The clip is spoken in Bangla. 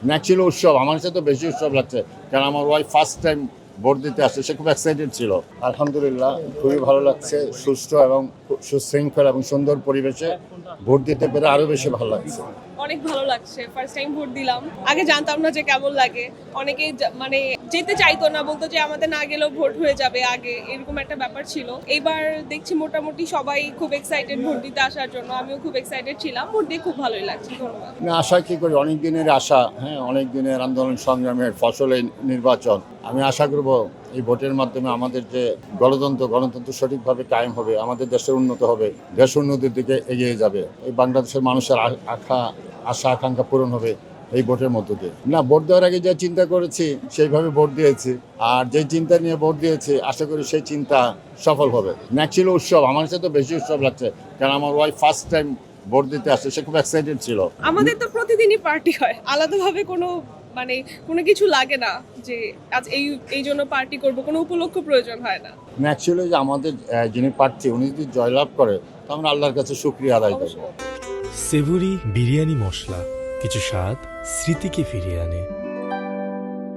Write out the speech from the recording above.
ন্যাচুরাল উৎসব আমার কাছে তো বেশি উৎসব লাগছে, কারণ আমার ওয়াইফ ফার্স্ট টাইম ভোট দিতে আসছে, সে খুব এক্সাইটেড ছিল। আলহামদুলিল্লাহ, খুবই ভালো লাগছে। সুষ্ঠু এবং সুশৃঙ্খল এবং সুন্দর পরিবেশে ভোট দিতে পেরে আরো বেশি ভালো লাগছে। অনেক ভালো লাগছে, ফার্স্ট টাইম ভোট দিলাম। আগে জানতাম না যে কেমন লাগে, অনেকেই মানে যেতে চাইতো না, বলতো যে আমাদের না গেলেও ভোট হয়ে যাবে, আগে এরকম একটা ব্যাপার ছিল। এইবার দেখছি মোটামুটি সবাই খুব এক্সাইটেড ভোট দিতে আসার জন্য, আমিও খুব এক্সাইটেড ছিলাম। ভোট দিয়ে খুব ভালোই লাগছে। ধন্যবাদ। না, আশা কি করি, অনেক দিনের আশা, অনেক দিনের আন্দোলন সংগ্রামের ফসল এই নির্বাচন। আমি আশা করব এই ভোটের মাধ্যমে আমাদের যে গণতন্ত্র সঠিকভাবে কায়েম হবে, আমাদের দেশের উন্নত হবে, দেশ উন্নতির দিকে এগিয়ে যাবে। এই বাংলাদেশের মানুষের আশা আকাঙ্ক্ষা পূরণ হবে এই ভোটের মধ্য দিয়ে। না, ভোট দেওয়ার আগে যে চিন্তা করেছি সেইভাবে ভোট দিয়েছি, আর যে চিন্তা নিয়ে ভোট দিয়েছি আশা করি সেই চিন্তা সফল হবে। ন্যাচুরাল উৎসব আমার কাছে তো বেশি উৎসব লাগছে, কারণ আমার ওয়াইফ ফার্স্ট টাইম ভোট দিতে আসছে, সে খুব এক্সাইটেড ছিল। আমাদের তো প্রতিদিনই পার্টি হয়, আলাদাভাবে কোনো কিছু লাগে না যে আজ এই জন্য পার্টি করব, কোনো উপলক্ষ প্রয়োজন হয় না। ন্যাচুরালি যে আমাদের যিনি প্রার্থী উনি যদি জয়লাভ করে, তো আমরা আল্লাহর কাছে শুকরিয়া আদায় করবো। সেভুরি বিরিয়ানি মশলা, কিছু স্বাদ স্মৃতিকে ফিরিয়ে আনে।